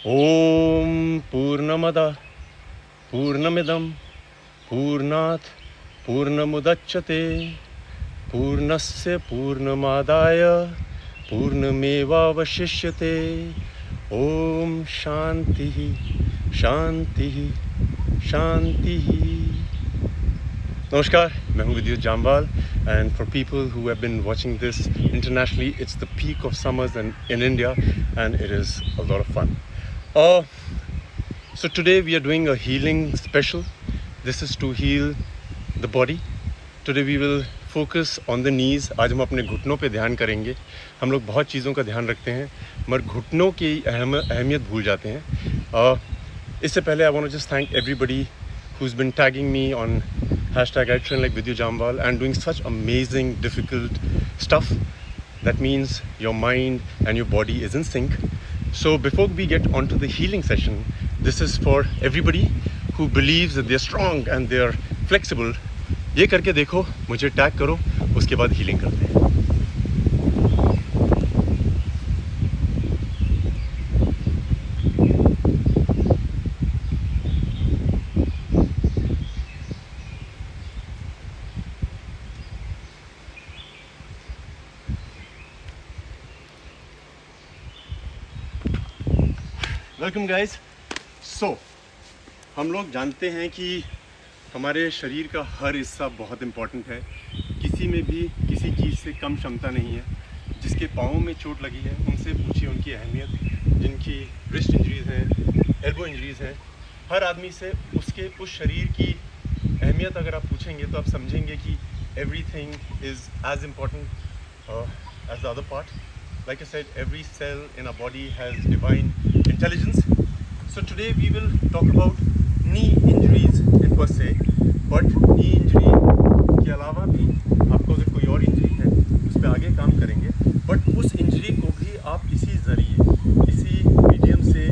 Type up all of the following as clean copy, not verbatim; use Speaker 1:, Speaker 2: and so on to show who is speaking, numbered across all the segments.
Speaker 1: ॐ पूर्णमदः पूर्णमिदं पूर्णात् पूर्णमुदच्यते पूर्णस्य पूर्णमादाय पूर्णमेवावशिष्यते। ॐ शान्तिः शान्तिः शान्तिः। नमस्कार, मैं हूँ विद्युत Jammwal and for people who have been watching this internationally, it's the peak of summers in India and it is a lot of fun. So today we are doing a healing special. This is to heal the body. Today we will focus on the knees. आज हम अपने घुटनों पे ध्यान करेंगे। हम लोग बहुत चीज़ों का ध्यान रखते हैं मगर घुटनों की अहमियत भूल जाते हैं। इससे पहले I want to just thank everybody who's been tagging me on #ITrainLikeVidyutJamwal and doing such amazing, difficult stuff. That means your mind and your body is in sync. So before we get onto the healing session, this is for everybody who believes that they're strong and they're flexible. ये करके देखो, मुझे tag करो, उसके बाद healing करते हैं। Welcome guys. सो हम लोग जानते हैं कि हमारे शरीर का हर हिस्सा बहुत इम्पॉर्टेंट है। किसी में भी किसी चीज़ से कम क्षमता नहीं है। जिसके पाँव में चोट लगी है उनसे पूछिए उनकी अहमियत। जिनकी रिस्ट इंजरीज़ हैं, एल्बो इंजरीज़ हैं, हर आदमी से उसके उस शरीर की अहमियत अगर आप पूछेंगे तो आप समझेंगे कि everything is as important as the other part. Like I said, every cell in our body has divine intelligence. So today we will talk about knee injuries in per se, but knee injury के अलावा भी आपको अगर कोई और injury है उस पर आगे काम करेंगे, बट उस इंजरी को भी आप इसी ज़रिए, इसी मीडियम से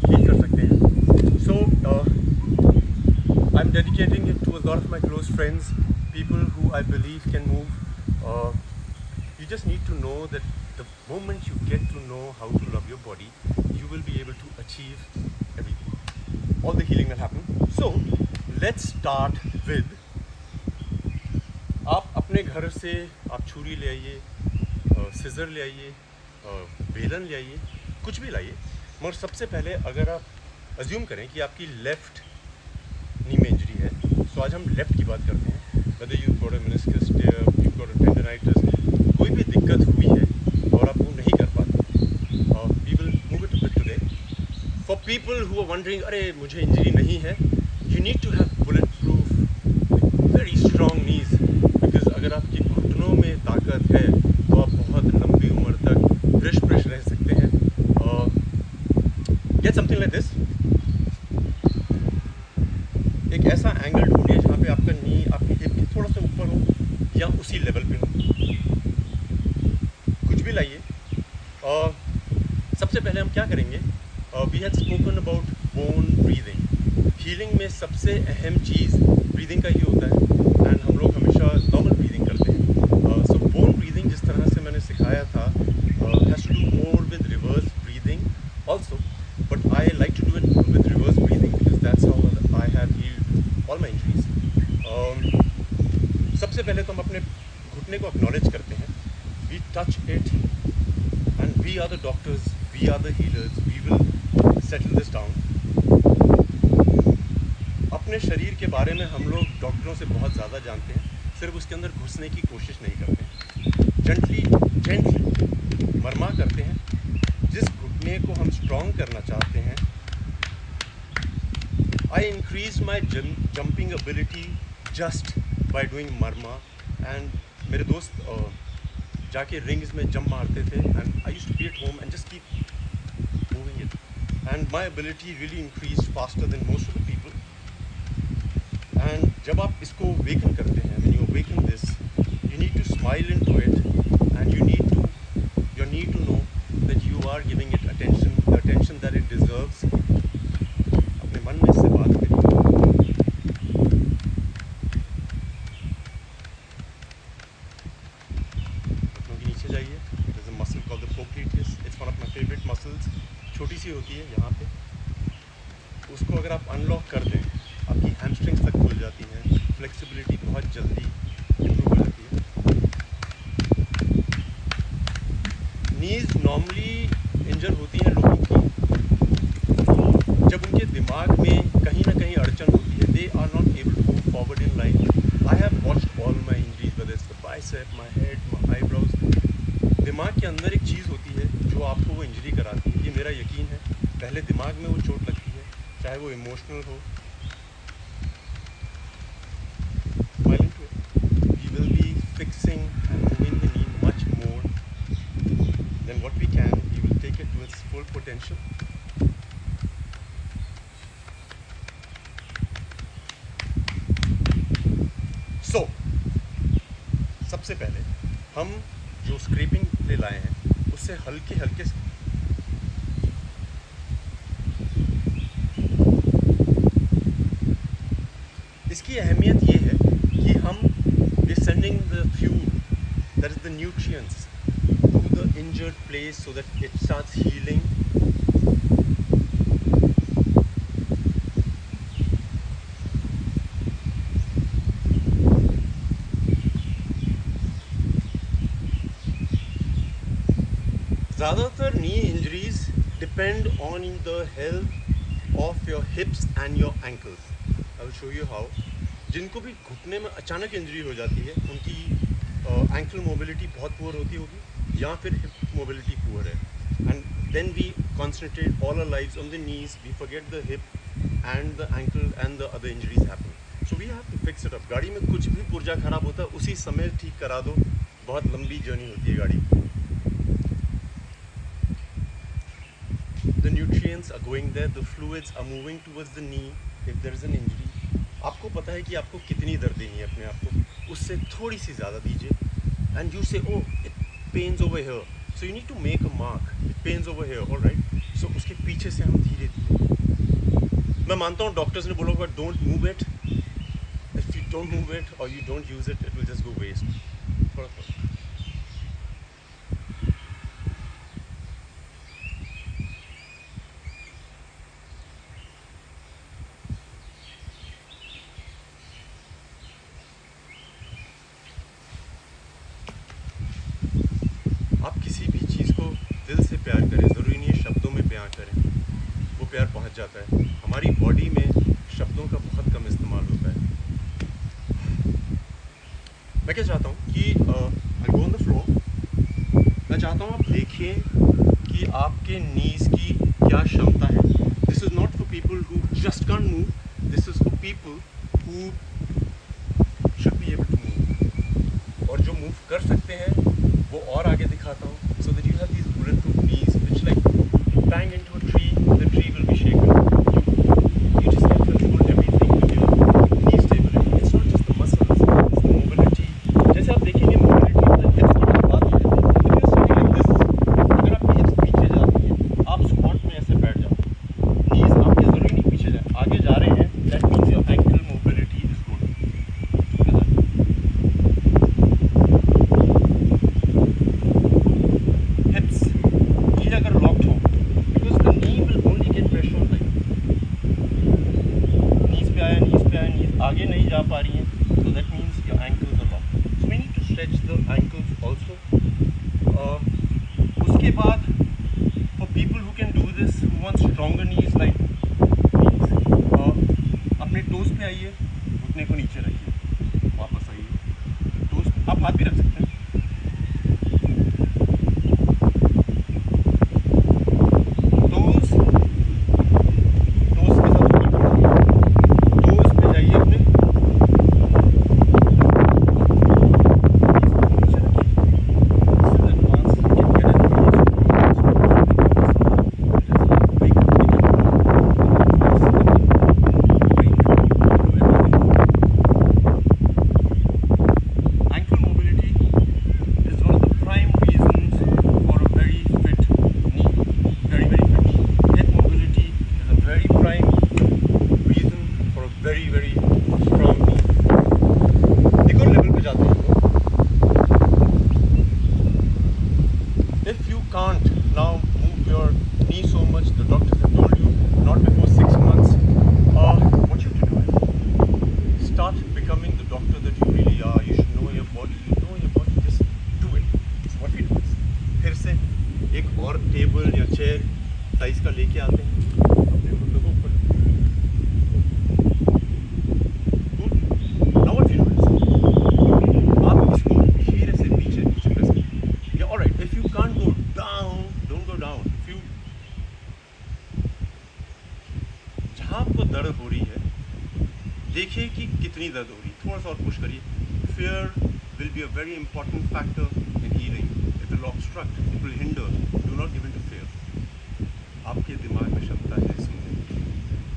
Speaker 1: हील कर सकते हैं. So I'm dedicating it to a lot of my close friends, people who I believe can move. You just need to know that the moment you get to know how to love your body, you will be able to achieve everything. All the healing will happen. So let's start with, आप अपने घर से आप छुरी ले आइए, scissor ले आइए, बेलन ले आइए, कुछ भी लाइए, मगर सबसे पहले अगर आप अज्यूम करें कि आपकी लेफ़्ट नी में इंजरी है, तो आज हम लेफ़्ट की बात करते हैं. whether you've got a meniscus tear, you've got a tendonitis, कोई भी दिक्कत हुई है और आप मूव नहीं कर पाते, we will move it a bit today. For people who are wondering, अरे मुझे इंजरी नहीं है, you need to have bulletproof, very strong knees, because अगर आपकी घुटनों में ताकत है तो आप बहुत लंबी उम्र तक फ्रेश रह सकते हैं. Get something like this. एक ऐसा एंगल ढूंढिए जहाँ पे आपका नी आपकी हिप के थोड़ा सा ऊपर हो या उसी लेवल पे हो. कुछ भी लाइए. सबसे पहले हम क्या करेंगे, we had spoken about bone breathing. हीलिंग में सबसे अहम चीज़ ब्रीदिंग का ही होता है एंड हम लोग हमेशा नॉर्मल ब्रीदिंग करते हैं. सो बोन ब्रीदिंग जिस तरह से मैंने सिखाया था has to do more with reverse breathing also, but I like to do it with reverse breathing because that's how I have healed all my injuries. सबसे पहले तो हम अपने घुटने को एक्नॉलेज करते हैं. We touch it and we are the doctors, we are the healers, we will settle this down. अपने शरीर के बारे में हम लोग डॉक्टरों से बहुत ज़्यादा जानते हैं, सिर्फ उसके अंदर घुसने की कोशिश नहीं करते. जेंटली मरमा करते हैं. जिस घुटने को हम स्ट्रॉन्ग करना चाहते हैं, I increased my jumping ability just by doing Marma. and मेरे दोस्त जाके रिंग्स में जंप मारते थे and I used to be at home and just keep moving it and my ability really increased faster than most of the people. And जब आप इसको waken करते हैं, when you waken this, you need to smile into it and you need to know that you are giving it attention, the attention that it deserves. अपने मन में इससे बात करिए. छोटी सी होती है यहाँ पे, उसको अगर आप अनलॉक कर दें, आपकी हैमस्ट्रिंग्स तक खुल जाती हैं, फ्लेक्सिबिलिटी बहुत जल्दी इम्प्रूव हो जाती है। नीज नॉर्मली इंजर होती हैं लोगों की जब उनके दिमाग में कहीं ना कहीं अड़चन होती है, they are not able to move forward in life. I have watched all my injuries, whether it's the bicep, my head, my eyebrows. दिमाग के अंदर एक चीज़ होती है जो आपको वो इंजरी कराती है, ये मेरा यकीन है। पहले दिमाग में वो चोट लगती है, चाहे वो इमोशनल हो। We will be fixing and moving the knee much more than what we can. We will take it to its full potential. So, सबसे पहले हम जो स्क्रैपिंग ले लाए हैं उससे हल्के हल्के इसकी अहमियत ये है कि हम sending the fuel, that is the nutrients, to the injured place so that it starts healing. ज़्यादातर knee injuries depend on the health of your hips and your ankles. I will show you how. जिनको भी घुटने में अचानक injury हो जाती है, उनकी एंकल मोबिलिटी बहुत पुअर होती होगी या फिर हिप मोबिलिटी पुअर है, and then we concentrate all our lives on the knees, we forget the hip and the ankle and the other injuries happen. So we have to fix it up. गाड़ी में कुछ भी पुर्जा खराब होता है उसी समय ठीक करा दो, बहुत लंबी जर्नी होती है गाड़ी। The nutrients are going there, the fluids are moving towards the knee if there is an injury. आपको पता है कि आपको कितनी दर्द देनी है अपने आप को, उससे थोड़ी सी ज़्यादा दीजिए, and you see oh it pains over here, so you need to make a mark, it pains over here, alright. So उसके पीछे से हम धीरे धीरे, मैं मानता हूँ डॉक्टर्स ने बोला होगा don't move it, if you don't move it और you don't use it, it will just go waste. थोड़ा थोड़ा आप किसी भी चीज़ को दिल से प्यार करें, ज़रूरी नहीं है शब्दों में प्यार करें, वो प्यार पहुंच जाता है। हमारी बॉडी में शब्दों का बहुत कम इस्तेमाल होता है। मैं क्या चाहता हूँ कि आई गो ऑन द फ्लोर, मैं चाहता हूँ आप देखिए कि आपके नीज़ की क्या क्षमता है। This is not for people who just can't move, this is for people who should be able to move, और जो मूव कर सकते हैं वो और आगे दिखाता हूँ, so that you have these bulletproof knees which like bang into a tree, the tree will be shaken. You just can control everything with your knee stability. It's not just the muscles, it's the mobility. जैसे आप देखेंगे mobility of the hips की बात है। If you're sitting like this, अगर आपकी hips पीछे जाती है, आप squat में ऐसे बैठ जाओ, knees आपके ज़रूरी नहीं पीछे जाए, आगे जा रहे हैं, that means your ankle mobility is good. और टेबल या चेयर साइज का लेके आते हैं, अपने घुटनों को ऊपर। नाउ व्हाट यू डू, आप इसको धीरे से नीचे प्रेस करें। या alright, if you can't go down, don't go down. If you, जहाँ आपको दर्द हो रही है, देखिए कि कितनी दर्द हो रही है, थोड़ा सा और पुश करिए। Fear will be a very important factor in healing. It will obstruct, it will hinder. Do not give in to fear. आपके दिमाग में क्षमता है सुनने की,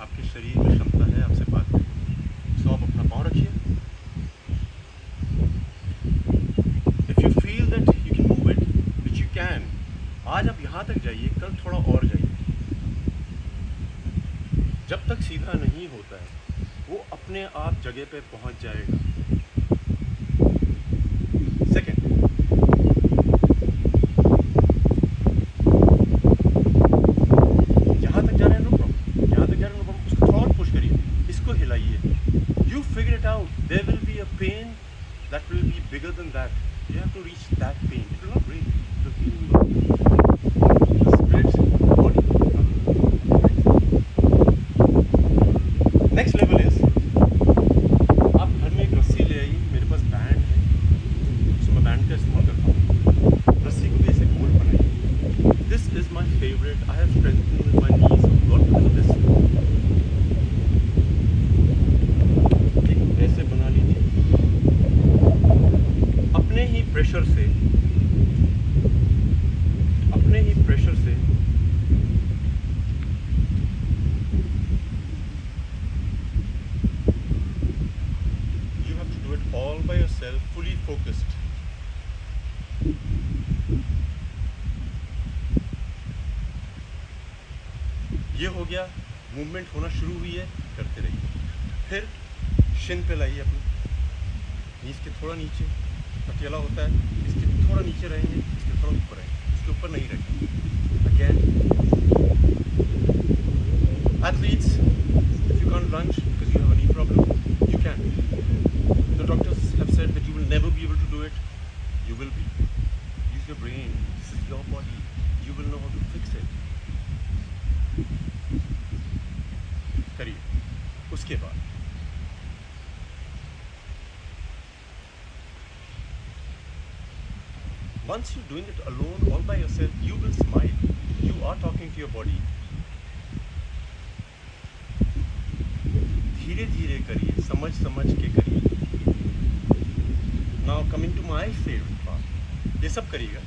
Speaker 1: आपके शरीर में क्षमता है आपसे बात करने। सो आप अपना पाँव रखिए। If you feel that you can move it, which you can, आज आप यहाँ तक जाइए, कल थोड़ा और जाइए। जब तक सीधा नहीं होता है, वो अपने आप जगह पे पहुँच जाएगा। सेकेंड, यहाँ तक जा रहे हैं नो प्रॉब्लम, यहाँ तक जा रहे हैं नो प्रॉब्लम, उसको थोड़ा और पुश करिए, इसको हिलाइए। You figure it out, there will be a pain that will be bigger then that, you have to reach that pain, it will not break the spirits body. Next level is, आप घर में एक रस्सी ले आइए, मेरे pass band है, band का इस्तेमाल करता हूँ, रस्सी को भी ऐसे गोल बनाइए। This is my favourite, I have strengthened my knees not because of this. ऐसे बना लीजिए, अपने ही प्रेशर से, अपने ही प्रेशर से you have to do it all by yourself, fully focused. ये हो गया, मूवमेंट होना शुरू हुई है, करते रहिए। फिर शिन पे लाइए अपनी, नीज के थोड़ा नीचे, अकेला होता है, इसके थोड़ा नीचे रहेंगे, इसके थोड़ा ऊपर रहेंगे, इसके ऊपर नहीं रहेंगे। Again, athletes, if you can't lunge because you have a knee problem, you can. The doctors have said that you will never be able to do it, you will be. Use your brain, this is your body, you will know how to fix it. करिए। उसके बाद once you're doing it alone, all by yourself, you will smile. You are talking to your body. धीरे धीरे करिए, समझ समझ के करिए। Now coming to my favorite part, ये सब करिएगा।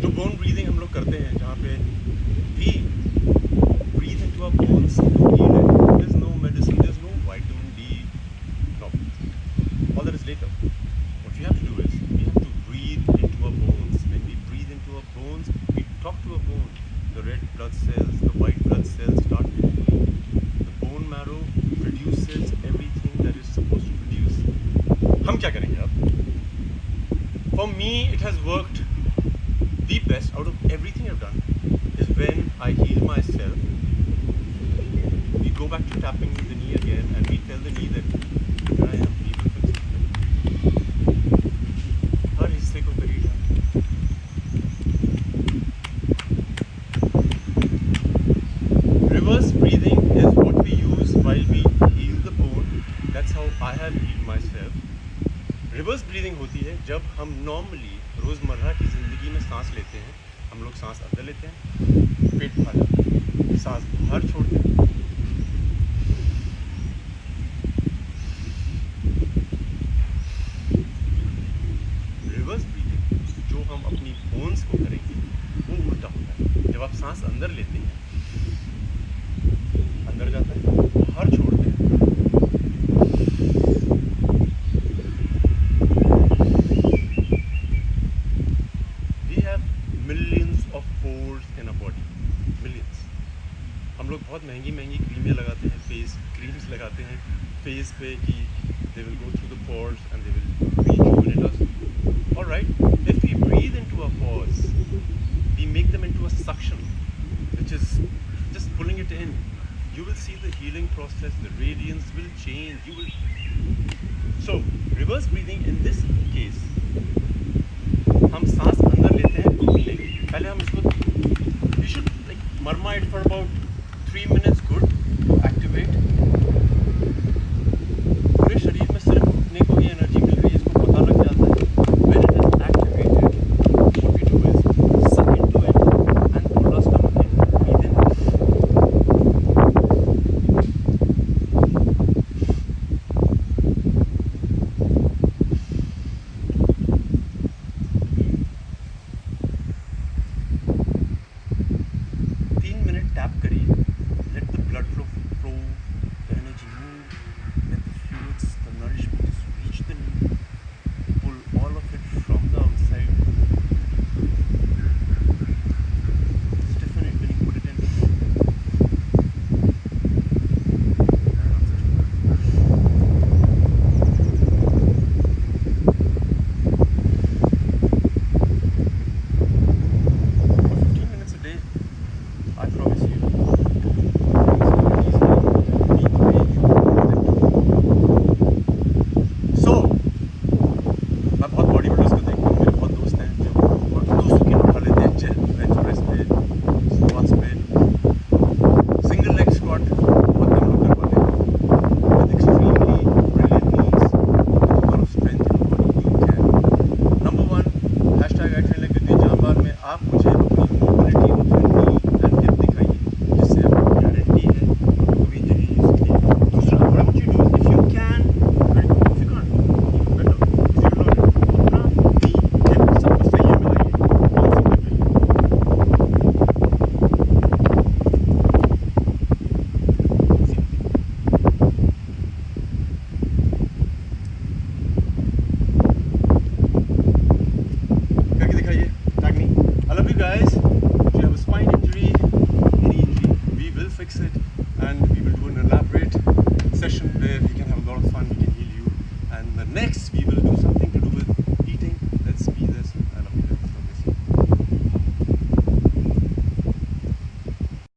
Speaker 1: जो बोन ब्रीदिंग हम लोग करते हैं, जहाँ पे भी breathe into our bones to heal it. There's no medicine, there's no vitamin D, no. All that is later. What we have to do is, we have to breathe into our bones. When we breathe into our bones, we talk to our bones. The red blood cells, the white blood cells start moving. The bone marrow produces everything that is supposed to produce. हम क्या करेंगे अब? For me, it has worked the best out of everything I've done is when I heal myself. We go back to tapping the knee again and we tell the knee that here I am, we will fix it. हर हिस्से को करिएगा। Reverse breathing is what we use while we heal the bone. That's how I have healed myself. Reverse breathing होती है जब हम normally रोज़मर्रा की ज़िंदगी में सांस लेते हैं, हम लोग सांस अंदर लेते हैं, पेट भर जाता है, सांस बाहर छोड़ते हैं। रिवर्स ब्रीथिंग जो हम अपनी बोन्स को करेंगे वो उल्टा होता है। जब आप सांस अंदर लेते हैं, अंदर जाता है, बाहर छोड़ते हैं, बहुत महंगी महंगी क्रीमें लगाते हैं, फेस क्रीम्स लगाते हैं फेस पे कि they will go through the pores and they will rejuvenate us. All right, if we breathe into our pores, we make them into a suction, which is just pulling it in. You will see the healing process, the radiance will change. You will. So reverse breathing in this case, हम सांस अंदर लेते हैं
Speaker 2: करिए, let the blood flow, the energy move, let the fluids, the nourishment reach the knee, pull all of it from the outside, stiffen it when you put it in. For 15 minutes a day, I promise you,
Speaker 1: सो मैं बहुत body builders को देखता हूँ, मेरे बहुत दोस्त हैं जो 200 किलो उठा लेते हैं बेंच प्रेस पे, स्क्वाट्स पे, सिंगल लेग स्क्वाट बहुत कम लोग कर पाते हैं, with extremely brilliant knees, with a lot of strength in the body you can. Number one, hashtag I train like Vidya जामबार में आप मुझे अपनी mobility of knee and hip दिखाइए, जिससे आपको गारंटी है कभी इंजरी नहीं होगी। दूसरा, what I want you to do is, if you can, very good, if you can't, even better, zero loaded, अपना नी हिप सब सही है मिलाइए, बाउंसिंग कर लीजिए। करके दिखाइए, tag me. I love you guys. If you have a spine injury, any injury, we will fix it and we will do an elaborate session where we can have a lot of fun, we can heal you, and the next we will do